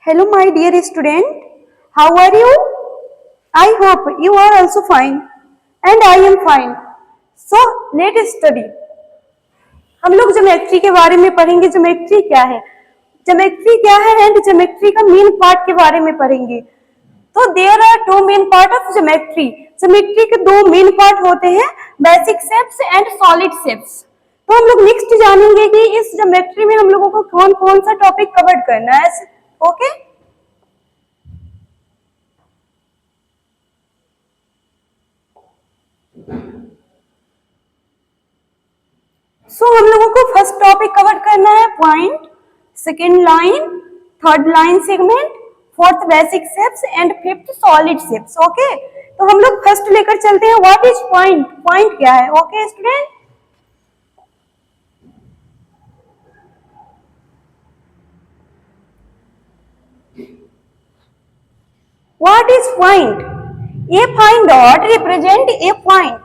Hello, my dear student. How are you? I hope you are also fine, and I am fine. So, let's study. हम लोग geometry के बारे में पढ़ेंगे। Geometry क्या है, ज्योमेट्री क्या है एंड ज्योमेट्री का मेन पार्ट के बारे में पढ़ेंगे। तो there are two main part of geometry. Geometry के दो मेन पार्ट होते हैं, basic shapes and solid shapes. तो हम लोग नेक्स्ट जानेंगे कि इस ज्योमेट्री में हम लोगों को कौन कौन सा टॉपिक कवर करना है। ओके, हम लोगों को फर्स्ट टॉपिक कवर करना है point, second line, third line segment, fourth basic shapes and fifth solid shapes. Okay, तो हम लोग फर्स्ट लेकर चलते हैं। What is point? पॉइंट क्या है? Okay student, what is point? A fine dot represent a point.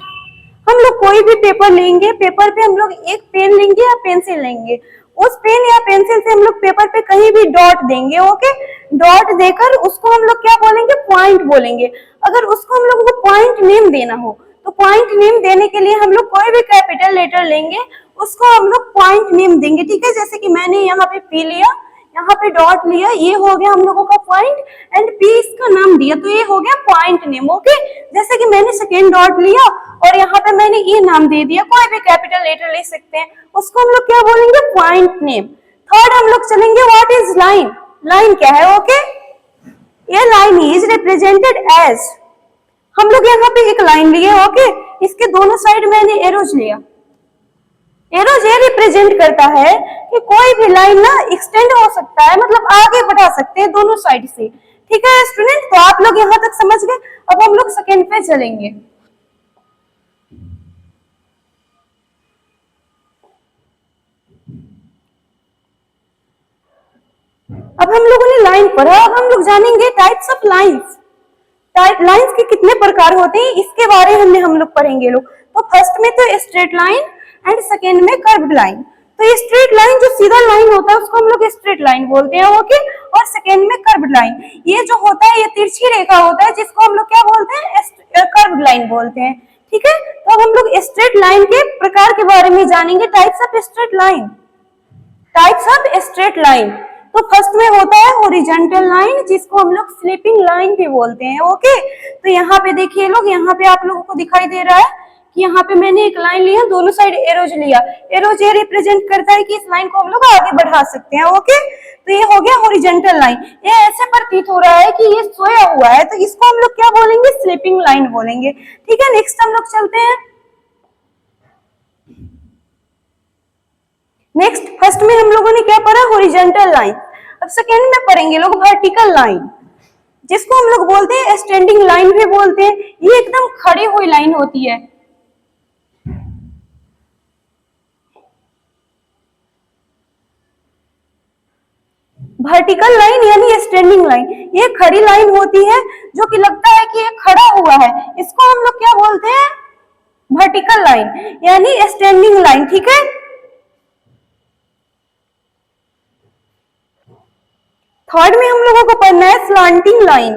हम लोग कोई भी पेपर लेंगे, पेपर पे हम लोग एक पेन लेंगे या पेंसिल लेंगे, उस पेन या पेंसिल से हम लोग पेपर पे कहीं भी डॉट देंगे। ओके, डॉट देकर उसको हम लोग क्या बोलेंगे? पॉइंट बोलेंगे। अगर उसको हम लोग को पॉइंट नेम देना हो तो पॉइंट नेम देने के लिए हम लोग कोई भी कैपिटल लेटर लेंगे, उसको हम लोग पॉइंट नेम देंगे। ठीक है, जैसे कि मैंने यहाँ पे पी लिया, यहाँ पे डॉट लिया, ये हो गया हम लोगों का पॉइंट, एंड पी इसका नाम दिया तो ये हो गया पॉइंट नेम। ओके, जैसे कि मैंने सेकेंड डॉट लिया और यहाँ पे मैंने ये नाम दे दिया, कोई भी कैपिटल लेटर ले सकते हैं, उसको हम लोग क्या बोलेंगे? Point name. थर्ड हम लोग चलेंगे, व्हाट इज लाइन? लाइन क्या है? ओके, ये लाइन इज रिप्रेजेंटेड एज, हम लोग यहाँ पे एक लाइन लिए। ओके, इसके दोनों साइड मैंने एरोज लिया। एरोज ये रिप्रेजेंट करता है कि कोई भी लाइन ना एक्सटेंड हो सकता है, मतलब आगे बढ़ा सकते हैं दोनों साइड से। ठीक है स्टूडेंट, तो आप लोग यहाँ तक समझ गए। अब हम लोग सेकेंड पे चलेंगे। अब हम लोगों ने लाइन पढ़ा, अब हम लोग जानेंगे टाइप्स ऑफ लाइंस। लाइंस के कितने प्रकार होते हैं इसके बारे में हम लोग पढ़ेंगे लोग। तो फर्स्ट में तो स्ट्रेट लाइन एंड सेकेंड में कर्व्ड लाइन। तो स्ट्रेट लाइन जो सीधा लाइन होता है उसको हम लोग स्ट्रेट लाइन बोलते हैं। ओके, और सेकेंड में कर्व्ड लाइन, ये जो होता है ये तिरछी रेखा होता है, जिसको हम लोग क्या बोलते हैं? कर्व्ड लाइन बोलते हैं। ठीक है, तो अब हम लोग स्ट्रेट लाइन के प्रकार के बारे में जानेंगे, types of straight line. Types of straight line, तो फर्स्ट में होता है हॉरिजॉन्टल लाइन, जिसको हम लोग स्लीपिंग लाइन भी बोलते हैं। ओके, तो यहाँ पे देखिए लोग, यहाँ पे आप लोगों को दिखाई दे रहा है कि यहाँ पे मैंने एक लाइन लिया, दोनों साइड एरोज लिया। एरोज ये रिप्रेजेंट करता है कि इस लाइन को हम लोग आगे बढ़ा सकते हैं। ओके, तो ये हो गया हॉरिजॉन्टल लाइन। ये ऐसे प्रतीत हो रहा है कि ये सोया हुआ है, तो इसको हम लोग क्या बोलेंगे? स्लीपिंग लाइन बोलेंगे। ठीक है, नेक्स्ट हम लोग चलते हैं। नेक्स्ट फर्स्ट में हम लोगों ने क्या पढ़ा? Horizontal line. अब सेकेंड में पढ़ेंगे लोग वर्टिकल लाइन, जिसको हम लोग बोलते हैं स्टैंडिंग लाइन भी बोलते हैं। ये एकदम खड़ी हुई लाइन होती है। वर्टिकल लाइन यानी स्टैंडिंग लाइन, ये खड़ी लाइन होती है जो कि लगता है कि ये खड़ा हुआ है, इसको हम लोग क्या बोलते हैं? वर्टिकल लाइन यानी स्टैंडिंग लाइन। ठीक है, थर्ड में हम लोगों को पढ़ना है स्लांटिंग लाइन।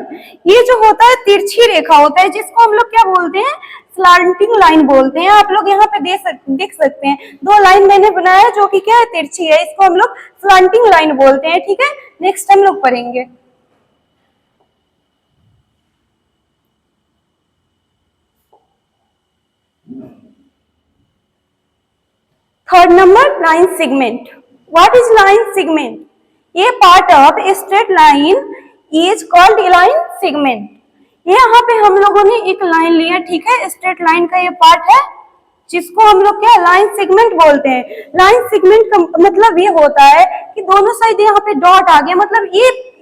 ये जो होता है तिरछी रेखा होता है, जिसको हम लोग क्या बोलते हैं? स्लांटिंग लाइन बोलते हैं। आप लोग यहाँ पे देख सकते हैं, दो लाइन मैंने बनाया जो कि क्या है? तिरछी है, इसको हम लोग स्लांटिंग लाइन बोलते हैं। ठीक है, नेक्स्ट हम लोग पढ़ेंगे। Third number, line segment. What is line segment? ये part of straight line is called line segment. ये यहाँ पे हम लोगों ने एक लाइन लिया, ठीक है, स्ट्रेट लाइन का ये पार्ट है, जिसको हम लोग क्या? लाइन सेगमेंट बोलते हैं। लाइन सेगमेंट का मतलब ये होता है कि दोनों साइड यहाँ पे डॉट आ गया, मतलब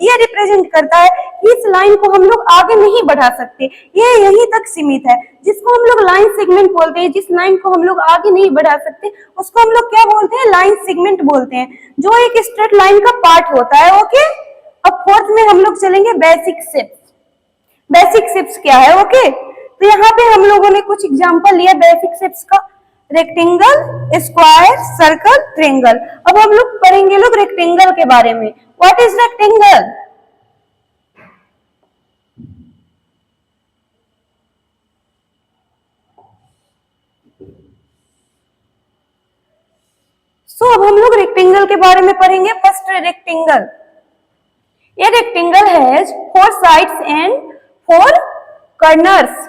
ये रिप्रेजेंट करता है कि इस लाइन को हम लोग आगे नहीं बढ़ा सकते, ये यहीं तक सीमित है, जिसको हम लोग लाइन सेगमेंट बोलते हैं। जिस लाइन को हम लोग आगे नहीं बढ़ा सकते उसको हम लोग क्या बोलते हैं? लाइन सेगमेंट बोलते हैं, जो एक स्ट्रेट लाइन का पार्ट होता है। ओके, अब फोर्थ में हम लोग चलेंगे बेसिक शेप्स। बेसिक शेप्स क्या है? ओके, तो यहाँ पे हम लोगों ने कुछ एग्जांपल लिया बेसिक शेप्स का, रेक्टेंगल, स्क्वायर, सर्कल, ट्रायंगल। अब हम लोग पढ़ेंगे लोग रेक्टेंगल के बारे में। What is rectangle? के बारे में पढ़ेंगे। First rectangle. A rectangle has 4 sides and 4 corners.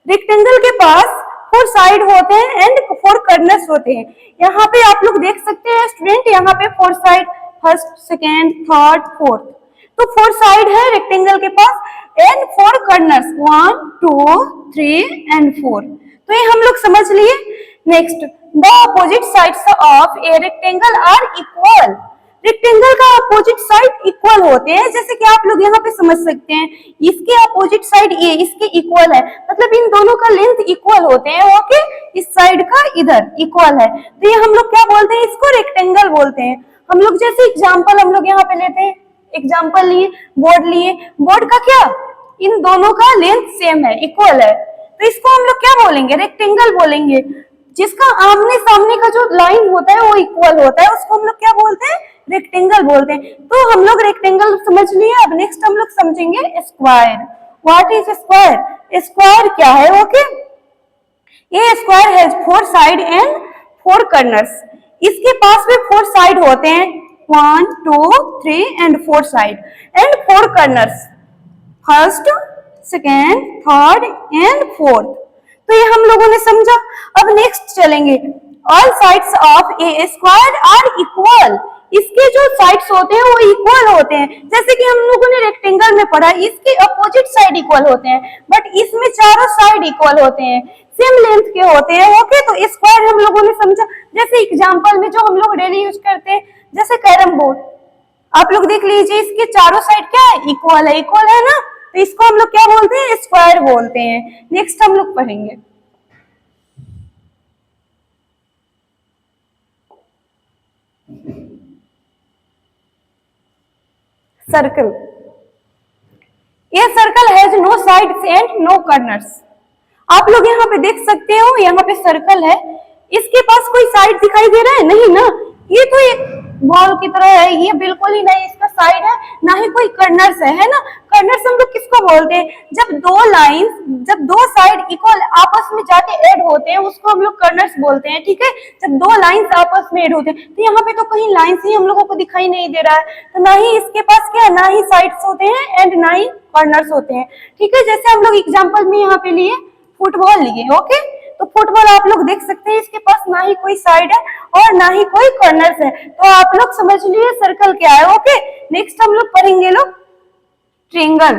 Rectangle के पास 4 साइड होते हैं एंड 4 कॉर्नर्स होते हैं। यहाँ पे आप लोग देख सकते हैं स्टूडेंट, यहाँ पे 4 side, first, second, third, fourth, तो 4 साइड है रेक्टेंगल के पास एंड 4 कॉर्नर्स, 1 2 3 एंड 4। तो ये हम लोग समझ लिए। Next, the opposite sides of a rectangle are equal. Rectangle का अपोजिट साइड इक्वल होते हैं, जैसे कि आप लोग यहाँ पे समझ सकते हैं, इसके अपोजिट साइड ये इसके इक्वल है, मतलब इन दोनों का लेंथ इक्वल होते हैं। ओके, इस साइड का इधर इक्वल है, तो ये हम लोग क्या बोलते हैं, इसको रेक्टेंगल बोलते हैं। हम लोग जैसे एग्जाम्पल हम लोग यहाँ पे लेते हैं, एग्जाम्पल लिए, बोर्ड लिए, बोर्ड का क्या, इन दोनों का लेंथ सेम है, इक्वल है, तो इसको हम लोग क्या बोलेंगे, रेक्टेंगल बोलेंगे। जिसका आमने सामने का जो लाइन होता है वो इक्वल होता है, उसको हम लोग क्या बोलते हैं, रेक्टेंगल बोलते हैं। तो हम लोग रेक्टेंगल समझ लिए। अब नेक्स्ट हम लोग समझेंगे square. What is square? Square क्या है? ओके, ये square has 4 side and 4 corners. इसके पास में 4 साइड होते हैं, 1 2 3 and 4 side and 4 corners, first, second, third and fourth. तो ये हम लोगों ने समझा। अब नेक्स्ट चलेंगे, all sides of a square are equal. इसके जो साइड्स होते हैं वो इक्वल होते हैं, जैसे कि हम लोगों ने रेक्टेंगल में पढ़ा, इसके अपोजिट साइड इक्वल होते हैं, बट इसमें चारों साइड इक्वल होते हैं, सेम लेंथ के होते हैं। ओके, तो स्क्वायर हम लोगों ने समझा। जैसे एग्जांपल में जो हम लोग डेली यूज करते हैं, जैसे कैरम बोर्ड, आप लोग देख लीजिए, इसके चारों साइड क्या है, इक्वल है, इक्वल है ना, तो इसको हम लोग क्या बोलते हैं, स्क्वायर बोलते हैं। नेक्स्ट हम लोग पढ़ेंगे सर्कल। ये circle has no sides and no corners. आप लोग यहाँ पे देख सकते हो, यहाँ पे सर्कल है, इसके पास कोई साइड दिखाई दे रहा है? नहीं ना, ये तो एक बॉल की तरह है, ये बिल्कुल ही नहीं इसका साइड है, ना ही कोई कॉर्नर्स है ना। कॉर्नर्स हम लोग किसको बोलते हैं, जब जब दो साइड इक्वल आपस में जाके ऐड होते हैं, उसको हम लोग कॉर्नर्स बोलते हैं। ठीक है, जब 2 लाइंस आपस में ऐड होते हैं, तो यहाँ पे तो कहीं लाइंस ही हम लोगों को दिखाई नहीं दे रहा है, तो ना ही इसके पास क्या है, ना ही साइड्स होते हैं एंड ना ही कॉर्नर्स होते हैं। ठीक है, जैसे हम लोग एग्जाम्पल में यहाँ पे लिए, फुटबॉल लिए। ओके, तो फुटबॉल आप लोग देख सकते हैं, इसके पास ना ही कोई साइड है और ना ही कोई कॉर्नर्स है, तो आप लोग समझ लिए सर्कल क्या है। ओके, नेक्स्ट हम लोग पढ़ेंगे लोग triangle.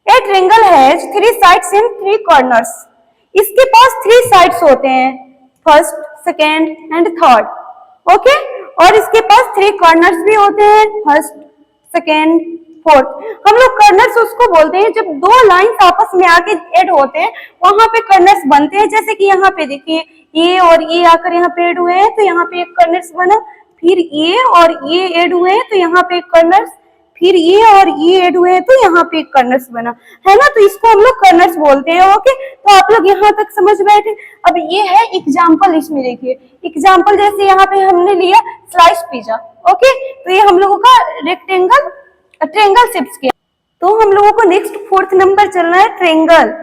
A triangle has 3 sides and 3 corners. इसके पास 3 साइड्स होते हैं, first, second and third. Okay, और इसके पास 3 कॉर्नर्स भी होते हैं, फर्स्ट, सेकेंड, फोर्थ। हम लोग कॉर्नर्स उसको बोलते हैं जब 2 लाइंस आपस में आके ऐड होते हैं, वहां पे कॉर्नर्स बनते हैं। जैसे कि यहाँ पे देखिए, ये और ये आकर यहाँ पे ऐड हुए हैं, तो यहाँ पे एक कॉर्नर्स बना, फिर ये और ये ऐड हुए हैं, तो यहाँ पे एक कॉर्नर्स, फिर ये और ये ऐड हुए हैं, तो यहाँ पे एक कॉर्नर्स बना है ना, तो इसको हम लोग कॉर्नर्स बोलते हैं। ओके, तो आप लोग यहाँ तक समझ बैठे। अब ये है एग्जाम्पल, इसमें देखिए एग्जाम्पल, जैसे यहाँ पे हमने लिया स्लाइस पिज्जा। ओके, तो ये हम लोगों का रेक्टेंगल ट्रायंगल शेप्स के। तो हम लोगों को नेक्स्ट 4th नंबर चलना है ट्रायंगल।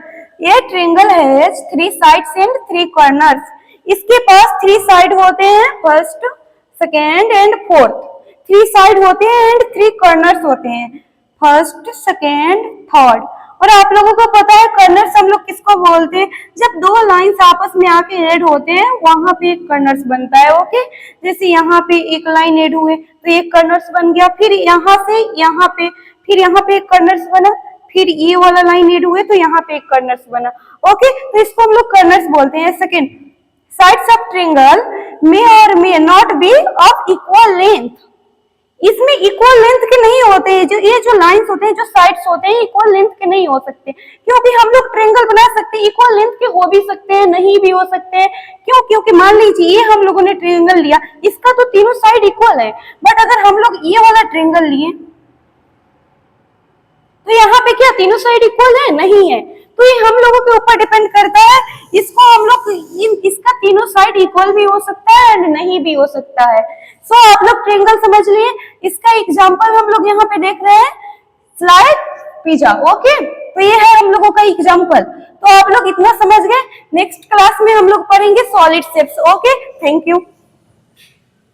ये triangle has 3 sides and 3 corners. इसके पास 3 साइड होते हैं, first, second and fourth. 3 side होते हैं एंड 3 कॉर्नर्स होते हैं, फर्स्ट, सेकेंड, थर्ड। और आप लोगों को पता है कॉर्नर्स हम लोग किसको बोलते हैं, जब 2 लाइंस आपस में आके ऐड होते हैं, वहां पे एक कॉर्नर्स बनता है। ओके, जैसे यहाँ पे एक लाइन ऐड हुए तो एक कॉर्नर्स बन गया, फिर यहाँ से यहाँ पे, फिर यहाँ पे एक कॉर्नर्स बना, फिर ये वाला लाइन ऐड हुए तो यहाँ पे एक कॉर्नर्स बना। ओके, तो इसको हम लोग कॉर्नर्स बोलते हैं। सेकेंड, साइड्स ऑफ ट्रायंगल मे और may not be of equal length. इसमें इक्वल लेंथ के नहीं होते हैं, जो ये जो लाइंस होते हैं, जो साइड्स होते हैं, इक्वल लेंथ के नहीं हो सकते, क्योंकि हम लोग ट्रायंगल बना सकते हैं, इक्वल लेंथ के हो भी सकते हैं, नहीं भी हो सकते हैं। क्यों? क्योंकि मान लीजिए ये हम लोगों ने ट्रायंगल लिया, इसका तो तीनों साइड इक्वल है, बट अगर हम लोग ये वाला ट्रायंगल लिए तो यहाँ पे क्या तीनों साइड इक्वल है? नहीं है। तो ये हम लोगों के ऊपर डिपेंड करता है, इसको हम लोग इसका तीनों साइड इक्वल भी हो सकता है एंड नहीं भी हो सकता है। सो आप लोग ट्रायंगल समझ लिए। इसका एग्जांपल हम लोग यहाँ पे देख रहे हैं, स्लाइस पिज्जा। ओके, तो ये है हम लोगों का एग्जांपल। तो आप लोग इतना समझ गए। नेक्स्ट क्लास में हम लोग पढ़ेंगे solid shapes. Okay, thank you.